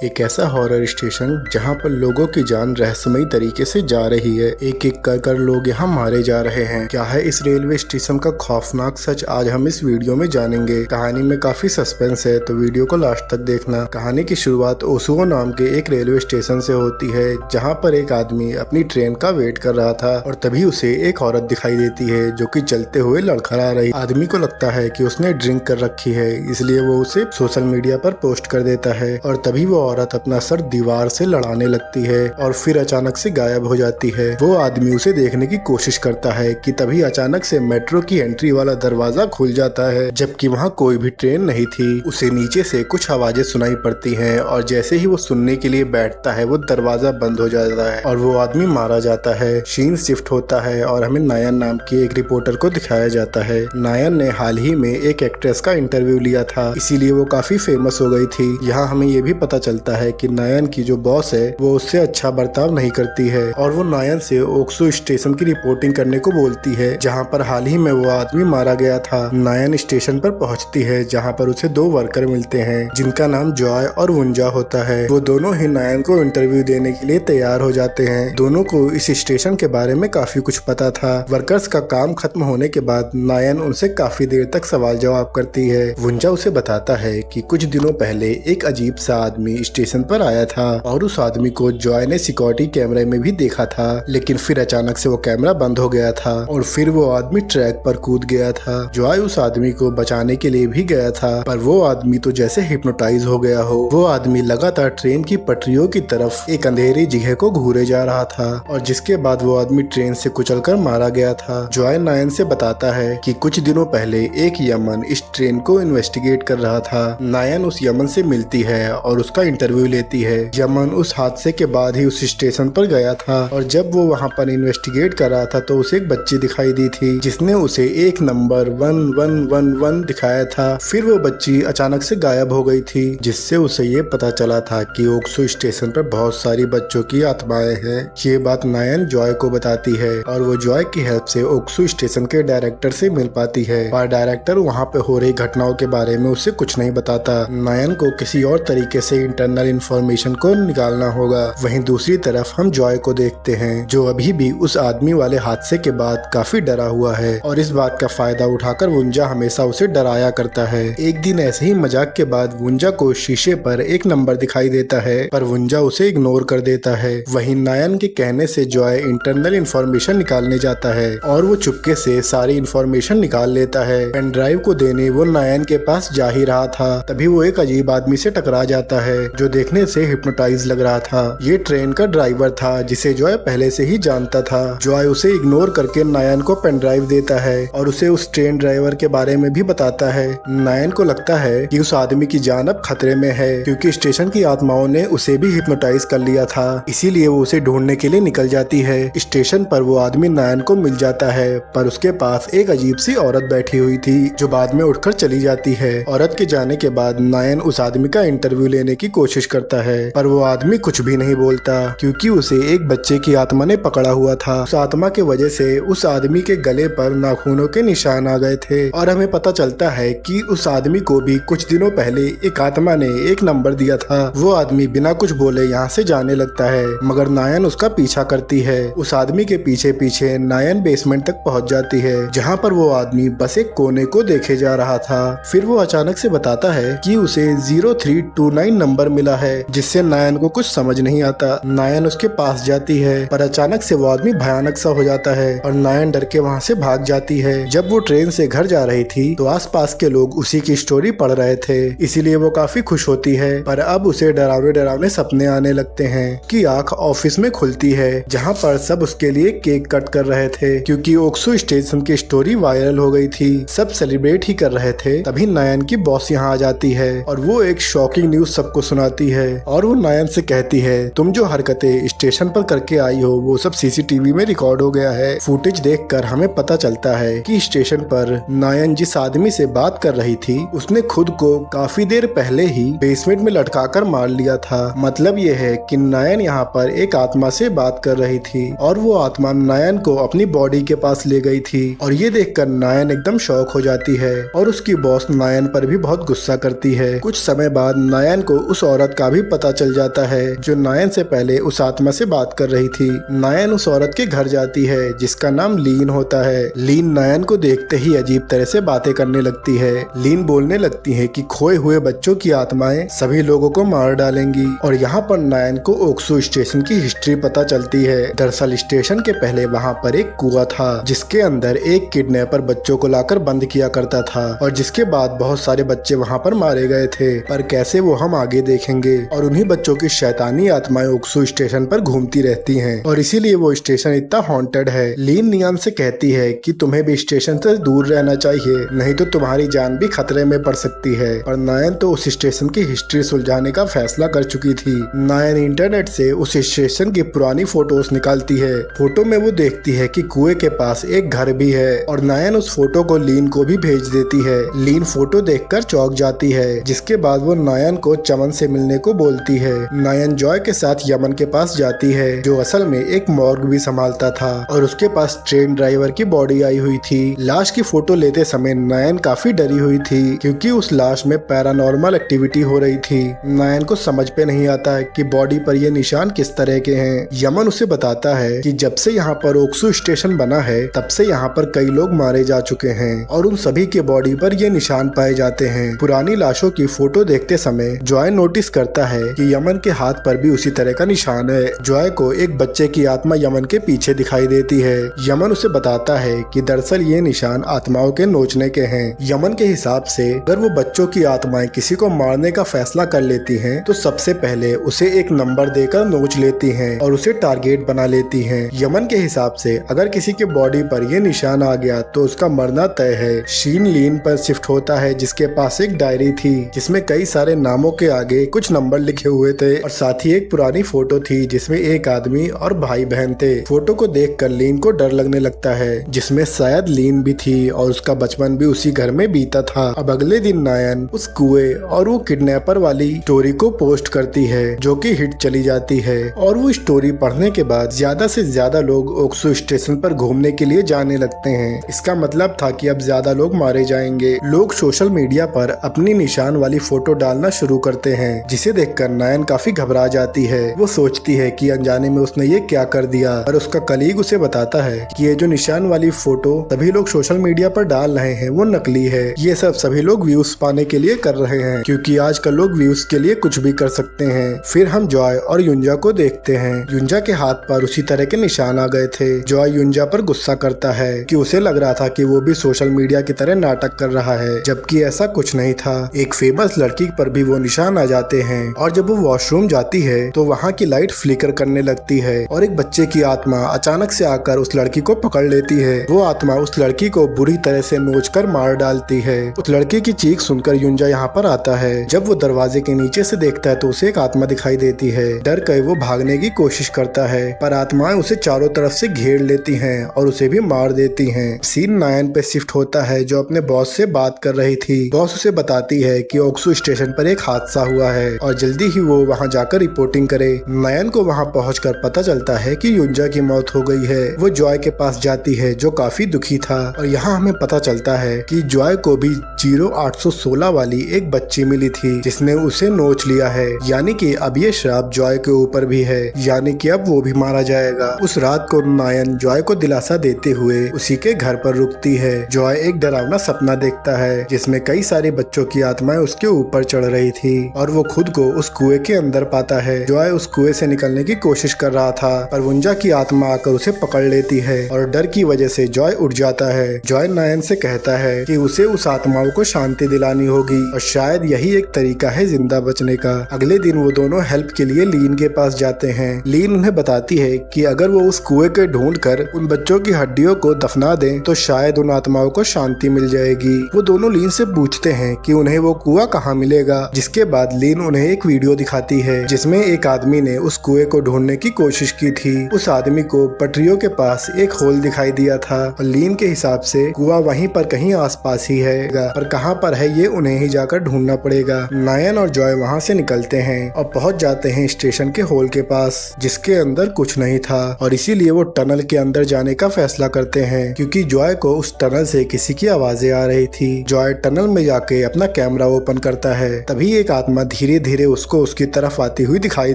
एक ऐसा horror station जहां पर लोगों की जान रहस्यमयी तरीके से जा रही है। एक एक कर लोग यहां मारे जा रहे हैं। क्या है इस रेलवे स्टेशन का खौफनाक सच, आज हम इस वीडियो में जानेंगे। कहानी में काफी सस्पेंस है, तो वीडियो को लास्ट तक देखना। कहानी की शुरुआत ओसुओ नाम के एक रेलवे स्टेशन से होती है, जहाँ पर एक आदमी अपनी ट्रेन का वेट कर रहा था और तभी उसे एक औरत दिखाई देती है जो कि चलते हुए लड़खड़ा रही। आदमी को लगता है कि उसने ड्रिंक कर रखी है, इसलिए वो उसे सोशल मीडिया पर पोस्ट कर देता है और तभी वो औरत अपना सर दीवार से लड़ाने लगती है और फिर अचानक से गायब हो जाती है। वो आदमी उसे देखने की कोशिश करता है कि तभी अचानक से मेट्रो की एंट्री वाला दरवाजा खुल जाता है, जबकि वहाँ कोई भी ट्रेन नहीं थी। उसे नीचे से कुछ आवाजें सुनाई पड़ती हैं और जैसे ही वो सुनने के लिए बैठता है वो दरवाजा बंद हो जाता है और वो आदमी मारा जाता है। सीन शिफ्ट होता है और हमें नायन नाम की एक रिपोर्टर को दिखाया जाता है। नायन ने हाल ही में एक एक्ट्रेस का इंटरव्यू लिया था, इसीलिए वो काफी फेमस हो गई थी। यहाँ हमें ये भी पता चलता है कि नायन की जो बॉस है वो उससे अच्छा बर्ताव नहीं करती है और वो नायन से ओक्सो स्टेशन की रिपोर्टिंग करने को बोलती है, जहाँ पर हाल ही में वो आदमी मारा गया था। नायन स्टेशन पर पहुँचती है, जहाँ पर उसे दो वर्कर मिलते हैं जिनका नाम जॉय और वुंजा होता है। वो दोनों ही नायन को इंटरव्यू देने के लिए तैयार हो जाते हैं। दोनों को इस स्टेशन के बारे में काफी कुछ पता था। वर्कर्स का काम खत्म होने के बाद नायन उनसे काफी देर तक सवाल जवाब करती है। वुंजा उसे बताता है कि कुछ दिनों पहले एक अजीब सा आदमी स्टेशन पर आया था और उस आदमी को जॉय ने सिक्योरिटी कैमरे में भी देखा था, लेकिन फिर अचानक से वो कैमरा बंद हो गया था और फिर वो आदमी ट्रैक पर कूद गया था। जॉय उस आदमी को बचाने के लिए भी गया था, पर वो आदमी तो जैसे हिप्नोटाइज हो गया हो। वो आदमी लगातार ट्रेन की पटरियों की तरफ एक अंधेरी जगह को घूरे जा रहा था और जिसके बाद वो आदमी ट्रेन से कुचलकर मारा गया था। जॉय नायन से बताता है कि कुछ दिनों पहले एक यमन इस ट्रेन को इन्वेस्टिगेट कर रहा था। नायन उस यमन से मिलती है और उसका इंटरव्यू लेती है। यमन उस हादसे के बाद ही उस स्टेशन पर गया था और जब वो वहाँ पर इन्वेस्टिगेट कर रहा था तो उसे एक बच्ची दिखाई दी थी जिसने उसे एक नंबर 1111 दिखाया था। फिर वो बच्ची अचानक से गायब हो गई थी, जिससे उसे ये पता चला था कि ओक्सो स्टेशन पर बहुत सारी बच्चों की आत्माएं हैं। ये बात नायन जॉय को बताती है और वो जॉय की हेल्प से ओक्सो स्टेशन के डायरेक्टर से मिल पाती है, पर डायरेक्टर वहाँ पे हो रही घटनाओं के बारे में उसे कुछ नहीं बताता। नायन को किसी और तरीके से इंटरनल इंफॉर्मेशन को निकालना होगा। वहीं दूसरी तरफ हम जॉय को देखते हैं जो अभी भी उस आदमी वाले हादसे के बाद काफी डरा हुआ है और इस बात का फायदा उठाकर वुंजा हमेशा उसे डराया करता है। एक दिन ऐसे ही मजाक के बाद वुंजा को शीशे पर एक नंबर दिखाई देता है, पर वुंजा उसे इग्नोर कर देता है। वहीं नायन के कहने से जॉय इंटरनल इंफॉर्मेशन निकालने जाता है और वो चुपके से सारी इंफॉर्मेशन निकाल लेता है। पेन ड्राइव को देने वो नायन के पास जा ही रहा था, तभी वो एक अजीब आदमी से टकरा जाता है जो देखने से हिप्नोटाइज लग रहा था। ये ट्रेन का ड्राइवर था जिसे जॉय पहले से ही जानता था। जॉय उसे इग्नोर करके नायन को पेन ड्राइव देता है और उसे उस ट्रेन ड्राइवर के बारे में भी बताता है। नायन को लगता है कि उस आदमी की जान अब खतरे में है, क्योंकि स्टेशन की आत्माओं ने उसे भी हिप्नोटाइज कर लिया था, इसीलिए वो उसे ढूंढने के लिए निकल जाती है। स्टेशन पर वो आदमी नायन को मिल जाता है, पर उसके पास एक अजीब सी औरत बैठी हुई थी जो बाद में उठकर चली जाती है। औरत के जाने के बाद नायन उस आदमी का इंटरव्यू लेने की कोशिश करता है, पर वो आदमी कुछ भी नहीं बोलता, क्योंकि उसे एक बच्चे की आत्मा ने पकड़ा हुआ था। उस आत्मा के वजह से उस आदमी के गले पर नाखूनों के निशान आ गए थे और हमें पता चलता है कि उस आदमी को भी कुछ दिनों पहले एक आत्मा ने एक नंबर दिया था। वो आदमी बिना कुछ बोले यहाँ से जाने लगता है, मगर नायन उसका पीछा करती है। उस आदमी के पीछे पीछे नायन बेसमेंट तक पहुँच जाती है, जहाँ पर वो आदमी बस एक कोने को देखे जा रहा था। फिर वो अचानक से बताता है कि उसे 0329 नंबर मिला है, जिससे नायन को कुछ समझ नहीं आता। नायन उसके पास जाती है, पर अचानक से वो आदमी भयानक सा हो जाता है और नायन डर के वहाँ से भाग जाती है। जब वो ट्रेन से घर जा रही थी तो आसपास के लोग उसी की स्टोरी पढ़ रहे थे, इसीलिए वो काफी खुश होती है, पर अब उसे डरावने डरावने सपने आने लगते हैं कि आँख ऑफिस में खुलती है, जहाँ पर सब उसके लिए केक कट कर रहे थे, क्योंकि ओक्सो स्टेशन की स्टोरी वायरल हो गई थी। सब सेलिब्रेट ही कर रहे थे, तभी नायन की बॉस यहाँ आ जाती है और वो एक शॉकिंग न्यूज सबको सुनाती है और वो नायन से कहती है, तुम जो हरकतें स्टेशन पर करके आई हो वो सब सीसीटीवी में रिकॉर्ड हो गया है। फुटेज देखकर हमें पता चलता है कि स्टेशन पर नायन जिस आदमी से बात कर रही थी उसने खुद को काफी देर पहले ही बेसमेंट में लटकाकर मार लिया था। मतलब ये है कि नायन यहाँ पर एक आत्मा से बात कर रही थी और वो आत्मा नायन को अपनी बॉडी के पास ले गई थी और ये देखकर नायन एकदम शॉक हो जाती है और उसकी बॉस नायन पर भी बहुत गुस्सा करती है। कुछ समय बाद नायन को उस औरत का भी पता चल जाता है जो नायन से पहले उस आत्मा से बात कर रही थी। नायन उस औरत के घर जाती है जिसका नाम लीन होता है। लीन नायन को देखते ही अजीब तरह से बातें करने लगती है। लीन बोलने लगती है कि खोए हुए बच्चों की आत्माएं सभी लोगों को मार डालेंगी और यहाँ पर नायन को ओक्सू स्टेशन की हिस्ट्री पता चलती है। दरअसल स्टेशन के पहले वहाँ पर एक कुआं था जिसके अंदर एक किडनैपर बच्चों को लाकर बंद किया करता था और जिसके बाद बहुत सारे बच्चे वहाँ पर मारे गए थे, पर कैसे वो हम आगे देखेंगे। और उन्हीं बच्चों की शैतानी आत्माएं ओक्सू स्टेशन पर घूमती रहती हैं और इसीलिए वो स्टेशन इतना हॉन्टेड है। लीन नियान से कहती है कि तुम्हें भी स्टेशन से दूर रहना चाहिए, नहीं तो तुम्हारी जान भी खतरे में पड़ सकती है। और नायन तो उस स्टेशन की हिस्ट्री सुलझाने का फैसला कर चुकी थी। नायन इंटरनेट से उस स्टेशन की पुरानी फोटोज निकालती है। फोटो में वो देखती है कि कुएं के पास एक घर भी है और नायन उस फोटो को लीन को भी भेज देती है। लीन फोटो देखकर चौंक जाती है, जिसके बाद वो नायन को चमन से मिलने को बोलती है। नायन जॉय के साथ यमन के पास जाती है जो असल में एक मॉर्ग भी संभालता था और उसके पास ट्रेन ड्राइवर की बॉडी आई हुई थी। लाश की फोटो लेते समय नायन काफी डरी हुई थी क्योंकि उस लाश में पैरानॉर्मल एक्टिविटी हो रही थी। नायन को समझ पे नहीं आता है कि बॉडी पर ये निशान किस तरह के हैं। यमन उसे बताता है कि जब से यहाँ पर ओक्सू स्टेशन बना है तब से यहाँ पर कई लोग मारे जा चुके हैं और उन सभी के बॉडी पर ये निशान पाए जाते हैं। पुरानी लाशों की फोटो देखते समय जॉय नोटिस करता है कि यमन के हाथ पर भी उसी तरह का निशान है। जॉय को एक बच्चे की आत्मा यमन के पीछे दिखाई देती है। यमन उसे बताता है कि दरअसल ये निशान आत्माओं के नोचने के हैं। यमन के हिसाब से अगर वो बच्चों की आत्माएं किसी को मारने का फैसला कर लेती हैं तो सबसे पहले उसे एक नंबर देकर नोच लेती हैं और उसे टारगेट बना लेती हैं। यमन के हिसाब से अगर किसी के बॉडी पर ये निशान आ गया तो उसका मरना तय है। शीन लीन पर शिफ्ट होता है जिसके पास एक डायरी थी जिसमें कई सारे नामों के आगे कुछ नंबर लिखे हुए थे और साथ ही एक पुरानी फोटो थी जिसमें एक आदमी और भाई बहन थे। फोटो को देखकर लीन को डर लगने लगता है जिसमें शायद लीन भी थी और उसका बचपन भी उसी घर में बीता था। अब अगले दिन नायन उस कुएं और वो किडनैपर वाली स्टोरी को पोस्ट करती है जो कि हिट चली जाती है और वो स्टोरी पढ़ने के बाद ज्यादा से ज्यादा लोग ओक्सू स्टेशन पर घूमने के लिए जाने लगते हैं। इसका मतलब था कि अब ज्यादा लोग मारे जाएंगे। लोग सोशल मीडिया पर अपनी निशान वाली फोटो डालना शुरू करते हैं जिसे देखकर नायन काफी घबरा जाती है। वो सोचती है कि अनजाने में उसने ये क्या कर दिया और उसका कलीग उसे बताता है कि ये जो निशान वाली फोटो सभी लोग सोशल मीडिया पर डाल रहे हैं वो नकली है। ये सब सभी लोग व्यूज पाने के लिए कर रहे हैं क्योंकि आजकल लोग व्यूज के लिए कुछ भी कर सकते हैं। फिर हम जॉय और युंजा को देखते हैं। युंजा के हाथ पर उसी तरह के निशान आ गए थे। जॉय युंजा पर गुस्सा करता है कि उसे लग रहा था कि वो भी सोशल मीडिया की तरह नाटक कर रहा है, जबकि ऐसा कुछ नहीं था। एक फेमस लड़की पर भी वो निशान आ जाते हैं और जब वो वॉशरूम जाती है तो वहाँ की लाइट फ्लिकर करने लगती है और एक बच्चे की आत्मा अचानक से आकर उस लड़की को पकड़ लेती है। वो आत्मा उस लड़की को बुरी तरह से नोचकर मार डालती है। उस लड़की की चीख सुनकर युंजा यहाँ पर आता है। जब वो दरवाजे के नीचे से देखता है तो उसे एक आत्मा दिखाई देती है। डर कर वो भागने की कोशिश करता है पर आत्माएं उसे चारों तरफ से घेर लेती हैं और उसे भी मार देती हैं। सीन नायन पे शिफ्ट होता है जो अपने बॉस से बात कर रही थी। बॉस उसे बताती है कि ओक्सू स्टेशन पर एक हादसा हुआ है और जल्दी ही वो वहाँ जाकर रिपोर्टिंग करे। नायन को वहाँ पहुंचकर पता चलता है कि युंजा की मौत हो गई है। वो जॉय के पास जाती है जो काफी दुखी था और यहाँ हमें पता चलता है कि जॉय को भी 0816 वाली एक बच्ची मिली थी जिसने उसे नोच लिया है, यानी कि अब ये श्राप जॉय के ऊपर भी है, यानी कि अब वो भी मारा जाएगा। उस रात को नायन जॉय को दिलासा देते हुए उसी के घर पर रुकती है। जॉय एक डरावना सपना देखता है जिसमें कई सारे बच्चों की आत्माएं उसके ऊपर चढ़ रही थी और वो खुद को उस कुएं के अंदर पाता है। जॉय उस कुएं से निकलने की कोशिश कर रहा था पर युंजा की आत्मा आकर उसे पकड़ लेती है और डर की वजह से जॉय उठ जाता है। जॉय नायन से कहता है कि उसे उस आत्माओं को शांति दिलानी होगी और शायद यही एक तरीका है जिंदा बचने का। अगले दिन वो दोनों हेल्प के लिए लीन के पास जाते हैं। लीन उन्हें बताती है कि अगर वो उस कुएं के ढूंढ कर उन बच्चों की हड्डियों को दफना दें तो शायद उन आत्माओं को शांति मिल जाएगी। वो दोनों लीन से पूछते हैं कि उन्हें वो कुआं कहाँ मिलेगा, जिसके बाद लीन उन्हें एक वीडियो दिखाती है जिसमें एक आदमी ने उस कुएं को ढूंढने की कोशिश की थी। उस आदमी को पटरियों के पास एक होल दिखाई दिया था और लीन के हिसाब से कुआं वहीं पर कहीं आसपास ही है, पर कहाँ पर है ये उन्हें ही जाकर ढूंढना पड़ेगा। नायन और जॉय वहाँ से निकलते हैं और पहुँच जाते हैं स्टेशन के होल के पास जिसके अंदर कुछ नहीं था और इसीलिए वो टनल के अंदर जाने का फैसला करते हैं क्योंकि जॉय को उस टनल से किसी की आवाजें आ रही थी। जॉय टनल में जाके अपना कैमरा ओपन करता है। तभी एक आत्मा धीरे धीरे उसको उसकी तरफ आती हुई दिखाई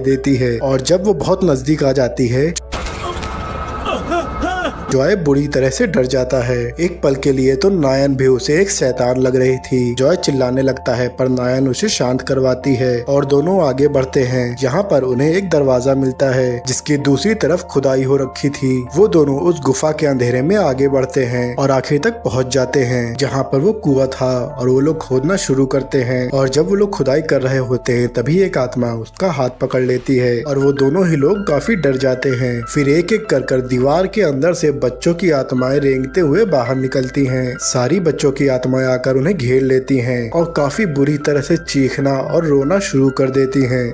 देती है और जब वो बहुत नजदीक आ जाती है जॉय बुरी तरह से डर जाता है। एक पल के लिए तो नायन भी उसे एक शैतान लग रही थी। जॉय चिल्लाने लगता है पर नायन उसे शांत करवाती है और दोनों आगे बढ़ते हैं। यहाँ पर उन्हें एक दरवाजा मिलता है जिसकी दूसरी तरफ खुदाई हो रखी थी। वो दोनों उस गुफा के अंधेरे में आगे बढ़ते हैं और आखिर तक पहुँच जाते हैं जहाँ पर वो कुआं था और वो लोग खोदना शुरू करते हैं। और जब वो लोग खुदाई कर रहे होते हैं तभी एक आत्मा उसका हाथ पकड़ लेती है और वो दोनों ही लोग काफी डर जाते हैं। फिर एक एक कर दीवार के अंदर से बच्चों की आत्माएं रेंगते हुए बाहर निकलती हैं। सारी बच्चों की आत्माएं आकर उन्हें घेर लेती हैं और काफी बुरी तरह से चीखना और रोना शुरू कर देती हैं।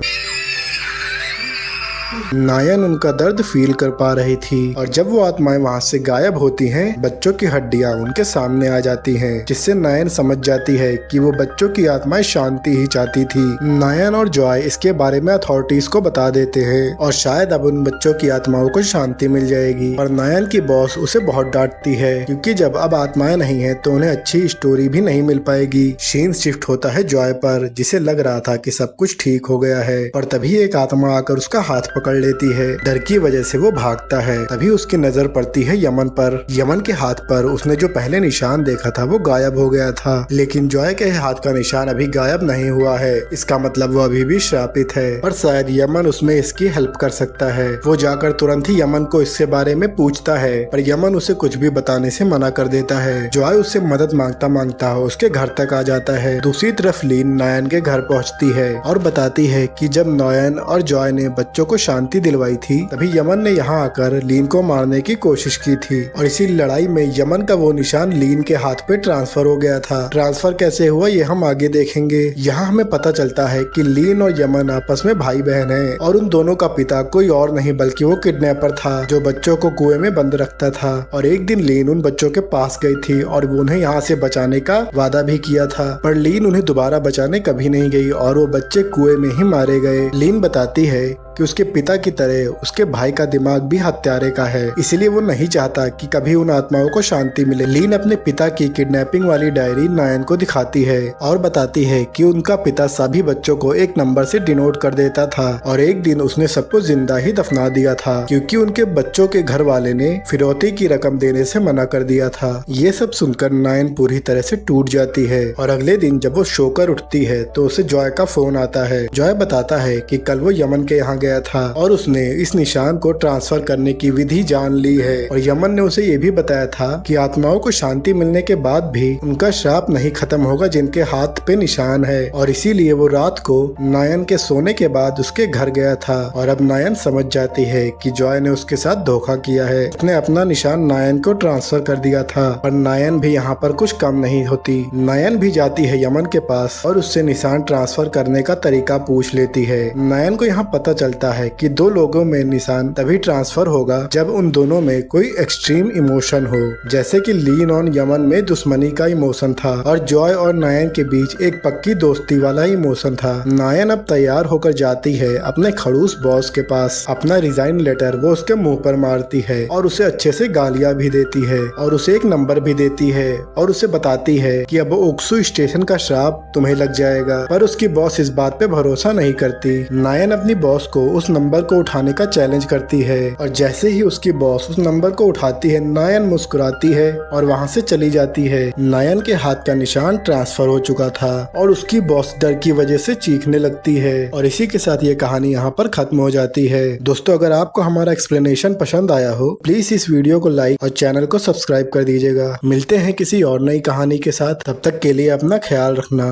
नायन उनका दर्द फील कर पा रही थी और जब वो आत्माएं वहाँ से गायब होती हैं, बच्चों की हड्डियां उनके सामने आ जाती हैं, जिससे नायन समझ जाती है कि वो बच्चों की आत्माएं शांति ही चाहती थी। नायन और जॉय इसके बारे में अथॉरिटीज को बता देते हैं और शायद अब उन बच्चों की आत्माओं को शांति मिल जाएगी। और नायन की बॉस उसे बहुत डांटती है क्योंकि जब अब आत्माएं नहीं है तो उन्हें अच्छी स्टोरी भी नहीं मिल पाएगी। सीन शिफ्ट होता है जॉय पर, जिसे लग रहा था कि सब कुछ ठीक हो गया है, पर तभी एक आत्मा आकर उसका हाथ पकड़ लेती है। डर की वजह से वो भागता है। तभी उसकी नजर पड़ती है यमन पर। यमन के हाथ पर उसने जो पहले निशान देखा था वो गायब हो गया था, लेकिन जॉय के हाथ का निशान अभी गायब नहीं हुआ है। इसका मतलब वो अभी भी श्रापित है, पर शायद यमन उसमें इसकी हेल्प कर सकता है। वो जाकर तुरंत ही यमन को इसके बारे में पूछता है, पर यमन उसे कुछ भी बताने से मना कर देता है। जॉय उससे मदद मांगता मांगता उसके घर तक आ जाता है। दूसरी तरफ लीन नायन के घर पहुँचती है और बताती है कि जब नायन और जॉय ने बच्चों को शांति दिलवाई थी तभी यमन ने यहाँ आकर लीन को मारने की कोशिश की थी और इसी लड़ाई में यमन का वो निशान लीन के हाथ पे ट्रांसफर हो गया था। ट्रांसफर कैसे हुआ ये हम आगे देखेंगे। यहाँ हमें पता चलता है कि लीन और यमन आपस में भाई बहन हैं और उन दोनों का पिता कोई और नहीं बल्कि वो किडनैपर था जो बच्चों को कुएं में बंद रखता था। और एक दिन लीन उन बच्चों के पास गई थी और वो उन्हें यहाँ से बचाने का वादा भी किया था, पर लीन उन्हें दोबारा बचाने कभी नहीं गई और वो बच्चे कुएं में ही मारे गए। लीन बताती है कि उसके पिता की तरह उसके भाई का दिमाग भी हत्यारे का है, इसलिए वो नहीं चाहता कि कभी उन आत्माओं को शांति मिले। लीन अपने पिता की किडनैपिंग वाली डायरी नायन को दिखाती है और बताती है कि उनका पिता सभी बच्चों को एक नंबर से डिनोट कर देता था और एक दिन उसने सबको जिंदा ही दफना दिया था क्योंकि उनके बच्चों के घर वाले ने फिरौती की रकम देने से मना कर दिया था। ये सब सुनकर नायन पूरी तरह से टूट जाती है और अगले दिन जब वो सोकर उठती है तो उसे जॉय का फोन आता है। जॉय बताता है कि कल वो यमन के यहाँ गया था और उसने इस निशान को ट्रांसफर करने की विधि जान ली है और यमन ने उसे ये भी बताया था कि आत्माओं को शांति मिलने के बाद भी उनका श्राप नहीं खत्म होगा जिनके हाथ पे निशान है, और इसीलिए वो रात को नायन के सोने के बाद उसके घर गया था। और अब नायन समझ जाती है कि जॉय ने उसके साथ धोखा किया है। उसने अपना निशान नायन को ट्रांसफर कर दिया था, पर नायन भी यहाँ पर कुछ कम नहीं होती। नायन भी जाती है यमन के पास और उससे निशान ट्रांसफर करने का तरीका पूछ लेती है। नायन को यहाँ पता चलता है कि दो लोगों में निशान तभी ट्रांसफर होगा जब उन दोनों में कोई एक्सट्रीम इमोशन हो, जैसे कि लीन और यमन में दुश्मनी का इमोशन था और जॉय और नायन के बीच एक पक्की दोस्ती वाला इमोशन था। नायन अब तैयार होकर जाती है अपने खड़ूस बॉस के पास। अपना रिजाइन लेटर वो उसके मुंह पर मारती है और उसे अच्छे से गालियां भी देती है और उसे एक नंबर भी देती है और उसे बताती है कि अब ओक्सू स्टेशन का श्राप तुम्हें लग जाएगा, पर उसकी बॉस इस बात पे भरोसा नहीं करती। नायन अपनी बॉस को उस नंबर को उठाने का चैलेंज करती है और जैसे ही उसकी बॉस उस नंबर को उठाती है नायन मुस्कुराती है और वहाँ से चली जाती है। नायन के हाथ का निशान ट्रांसफर हो चुका था और उसकी बॉस डर की वजह से चीखने लगती है और इसी के साथ ये कहानी यहाँ पर खत्म हो जाती है। दोस्तों, अगर आपको हमारा एक्सप्लेनेशन पसंद आया हो प्लीज इस वीडियो को लाइक और चैनल को सब्सक्राइब कर दीजिएगा। मिलते हैं किसी और नई कहानी के साथ, तब तक के लिए अपना ख्याल रखना।